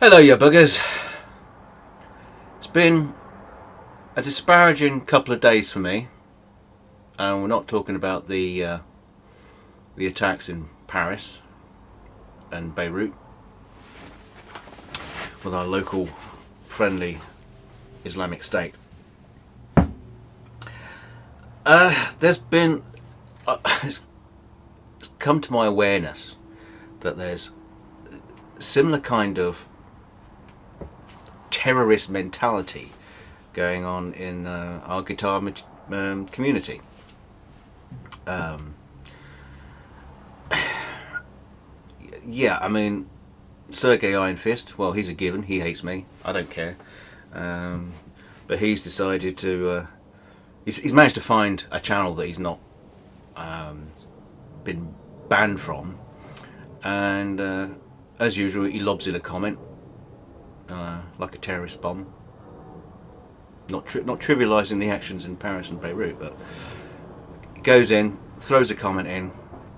Hello, you buggers. It's been a disparaging couple of days for me, and we're not talking about the attacks in Paris and Beirut with our local friendly Islamic State. There's been it's come to my awareness that there's similar kind of terrorist mentality going on in our guitar community. Yeah, I mean, Sergey Iron Fist, well, he's a given. He hates me. I don't care. But he's decided to... he's managed to find a channel that he's not been banned from. And as usual, he lobs in a comment. Like a terrorist bomb. Not trivialising the actions in Paris and Beirut, but goes in, throws a comment in,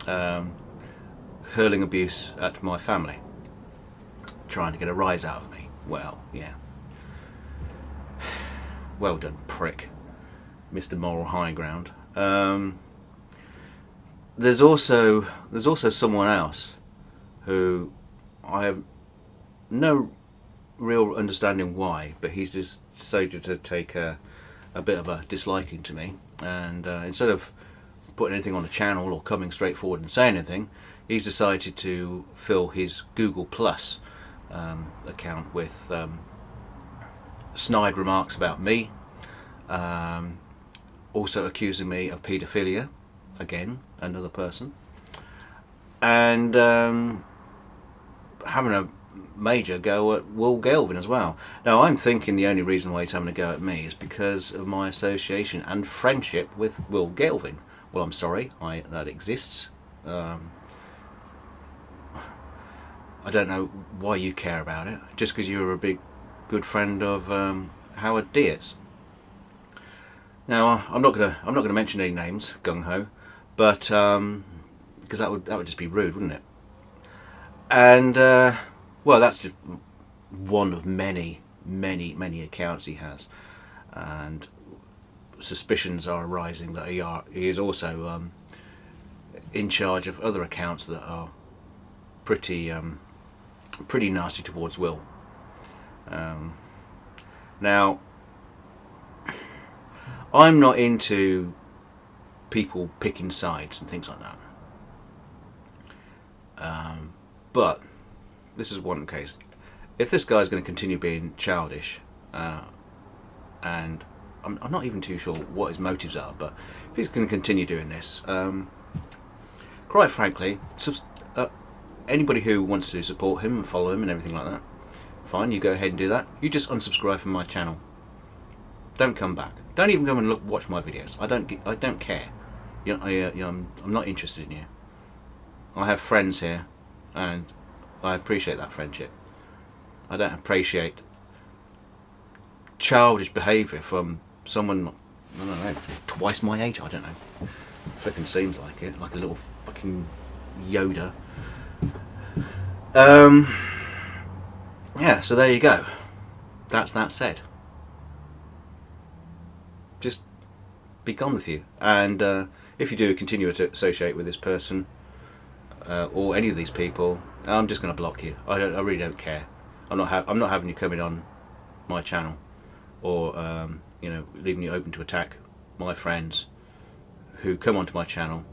hurling abuse at my family, trying to get a rise out of me. Well, yeah. Well done, prick, Mr. Moral High Ground. There's also someone else who I have no real understanding why, but he's just decided to take a bit of a disliking to me, and instead of putting anything on the channel or coming straight forward and saying anything, he's decided to fill his Google Plus account with snide remarks about me, also accusing me of paedophilia, again, another person, and having a major go at Will Galvin as well. Now, I'm thinking the only reason why he's having a go at me is because of my association and friendship with Will Galvin. Well, I'm sorry, that exists. I don't know why you care about it, just because you're a big good friend of Howard Diaz. Now, I'm not gonna mention any names, gung ho, but because that would just be rude, wouldn't it? And well, that's just one of many accounts he has, and suspicions are arising that he is also in charge of other accounts that are pretty nasty towards Will. Now, I'm not into people picking sides and things like that, but this is one case. If this guy's going to continue being childish, and I'm not even too sure what his motives are, but if he's going to continue doing this, quite frankly, anybody who wants to support him and follow him and everything like that, fine, you go ahead and do that. You just unsubscribe from my channel. Don't come back. Don't even come and watch my videos. I don't care. I'm not interested in you. I have friends here, and I appreciate that friendship. I don't appreciate childish behaviour from someone, I don't know, twice my age. I don't know. Fucking seems like it, like a little fucking Yoda. Yeah, so there you go. That's that said. Just be gone with you. And if you do continue to associate with this person, or any of these people, I'm just going to block you. I really don't care. I'm not having you coming on my channel, or leaving you open to attack my friends who come onto my channel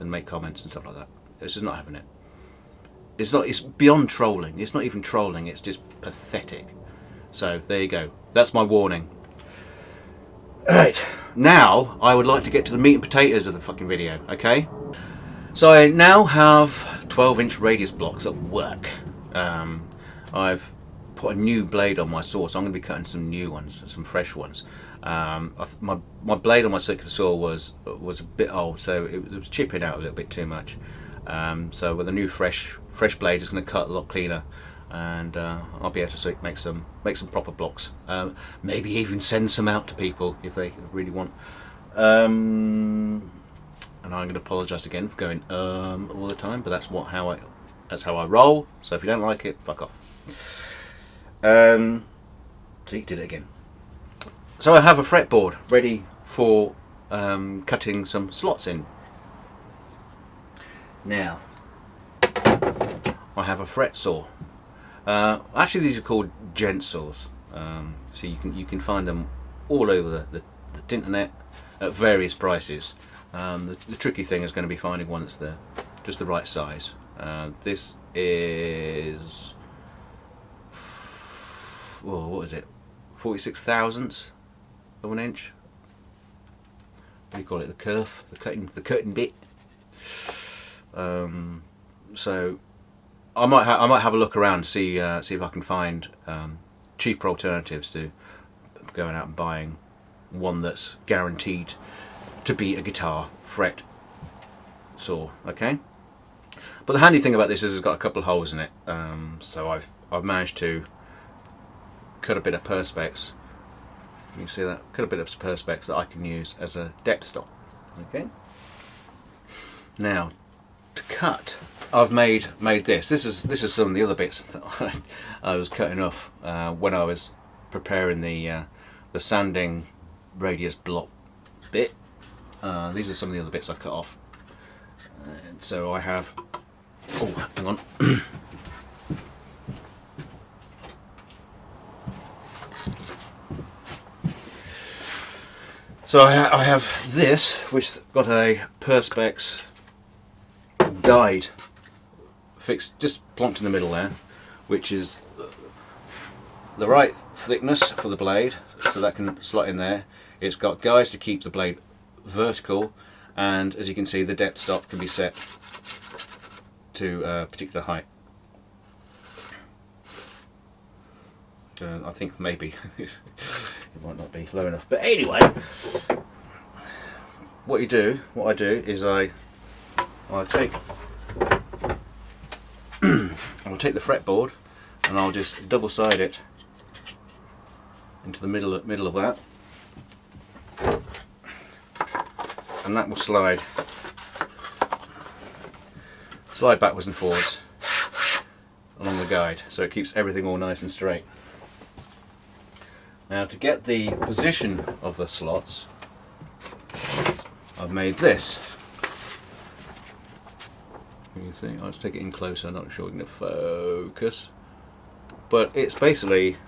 and make comments and stuff like that. It's just not having it. It's beyond trolling. It's not even trolling. It's just pathetic. So there you go. That's my warning. Alright, now I would like to get to the meat and potatoes of the fucking video. Okay. So I now have 12-inch radius blocks at work. I've put a new blade on my saw, so I'm going to be cutting some new ones, some fresh ones. My blade on my circular saw was a bit old, so it was chipping out a little bit too much. So with a new fresh blade, it's going to cut a lot cleaner, and I'll be able to make some proper blocks. Maybe even send some out to people if they really want. And I'm going to apologise again for going all the time, but that's how I roll. So if you don't like it, fuck off. See, did it again. So I have a fretboard ready for cutting some slots in. Now I have a fret saw. Actually, these are called gent saws. So you can find them all over the internet at various prices. The tricky thing is going to be finding one that's just the right size. This is, well, what is it? 46 thousandths of an inch. What do you call it? The kerf, the cutting bit. So I might have a look around to see if I can find cheaper alternatives to going out and buying one that's guaranteed to be a guitar fret saw. Okay, but the handy thing about this is it's got a couple of holes in it. So I've managed to cut a bit of perspex. You can see that, cut a bit of perspex that I can use as a depth stop. Okay. Now, to cut, I've made this. This is some of the other bits that I was cutting off when I was preparing the sanding radius block bit. These are some of the other bits I cut off. So I have. Oh, hang on. So I have this, which got a perspex guide fixed, just plonked in the middle there, which is the right thickness for the blade, so that can slot in there. It's got guides to keep the blade vertical, and as you can see, the depth stop can be set to a particular height. I think maybe it might not be low enough, but anyway, what I do is I'll take the fretboard and I'll just double side it into the middle of that, and that will slide backwards and forwards along the guide, so it keeps everything all nice and straight. Now, to get the position of the slots, I've made this. You see, I'll just take it in closer. I'm not sure it's going to focus, but it's basically,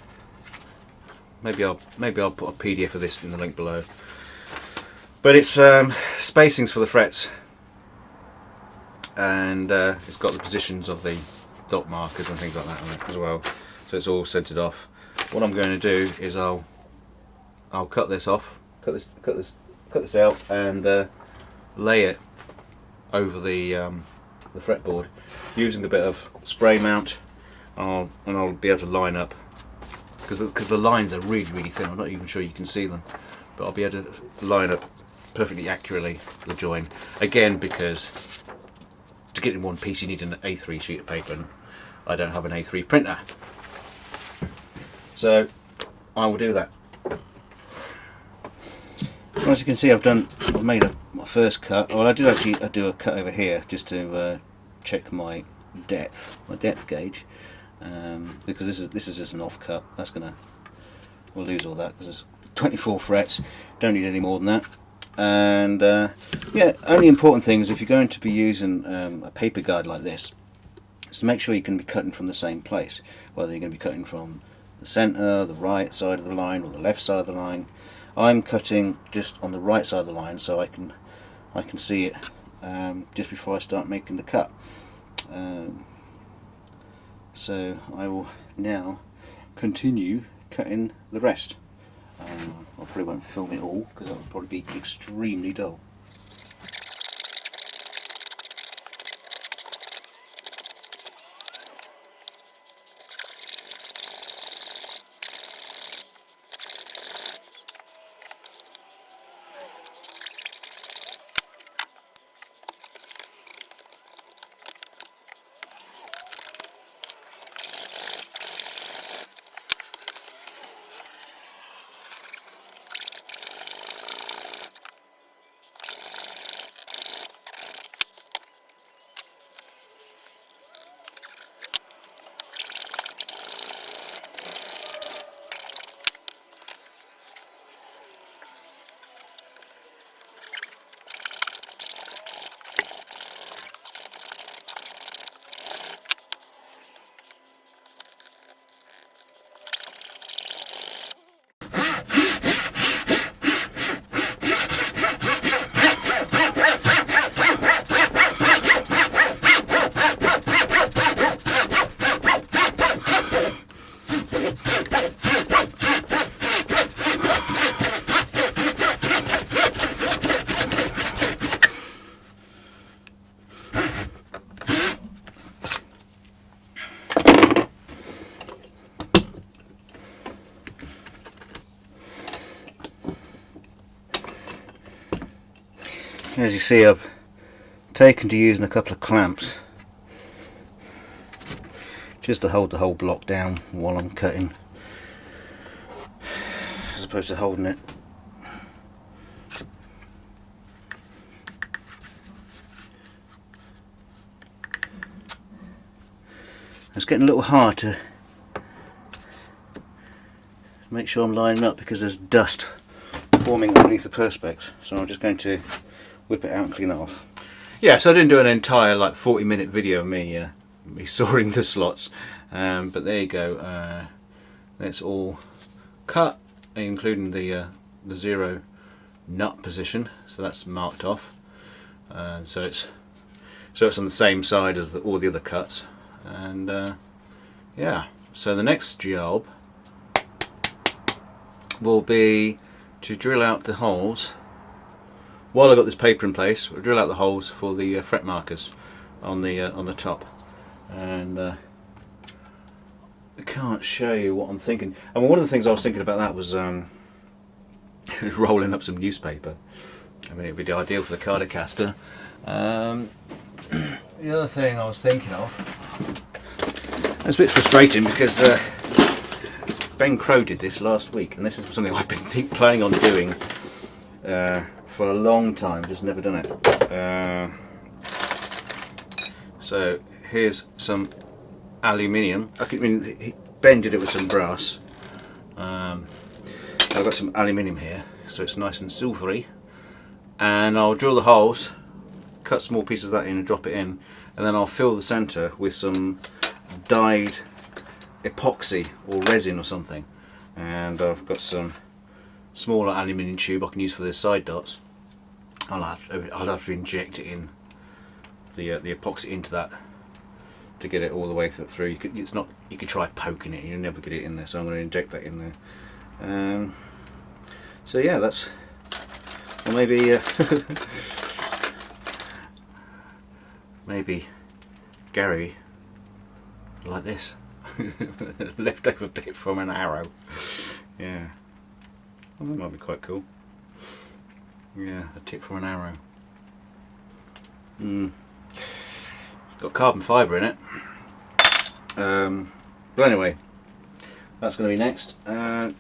maybe I'll put a PDF of this in the link below. But it's spacings for the frets, and it's got the positions of the dot markers and things like that on it as well. So it's all centered off. What I'm going to do is I'll cut this off, cut this out, and lay it over the fretboard using a bit of spray mount, and I'll be able to line up, because the lines are really thin. I'm not even sure you can see them, but I'll be able to line up perfectly accurately the join. Again, because to get in one piece you need an A3 sheet of paper, and I don't have an A3 printer. So I will do that. As you can see, I've made my first cut. Well, I do a cut over here just to check my depth gauge, because this is just an off cut. We'll lose all that because it's 24 frets. Don't need any more than that. And yeah, only important thing is if you're going to be using a paper guide like this, is to make sure you can be cutting from the same place, whether you're going to be cutting from the centre, the right side of the line, or the left side of the line. I'm cutting just on the right side of the line, so I can see it just before I start making the cut. So I will now continue cutting the rest. I probably won't film it all because that would probably be extremely dull. As you see, I've taken to using a couple of clamps just to hold the whole block down while I'm cutting, as opposed to holding it. It's getting a little hard to make sure I'm lining up because there's dust forming underneath the perspex, so I'm just going to whip it out and clean it off. Yeah, so I didn't do an entire like 40-minute video of me sawing the slots, but there you go. It's all cut, including the zero nut position, so that's marked off. So it's on the same side as all the other cuts, and yeah. So the next job will be to drill out the holes. While I've got this paper in place, we'll drill out the holes for the fret markers on the top. And I can't show you what I'm thinking. I mean, one of the things I was thinking about that was rolling up some newspaper. I mean, it'd be the ideal for the Cardicaster. The other thing I was thinking of, it's a bit frustrating because Ben Crow did this last week, and this is something I've been planning on doing for a long time, just never done it. So here's some aluminium. Ben did it with some brass. I've got some aluminium here, so it's nice and silvery. And I'll drill the holes, cut small pieces of that in and drop it in, and then I'll fill the centre with some dyed epoxy or resin or something. And I've got some smaller aluminium tube I can use for the side dots. I'll have to inject it in the epoxy into that to get it all the way through. You could try poking it, you'll never get it in there, so I'm going to inject that in there. So yeah, that's, or maybe maybe Gary like this. Leftover bit from an arrow. Yeah, well, that might be quite cool. Yeah, a tip from an arrow. Got carbon fibre in it. But anyway, that's going to be next. I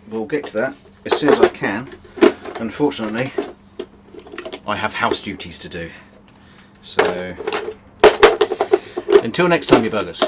will get to that as soon as I can. Unfortunately, I have house duties to do. So, until next time, you buggers.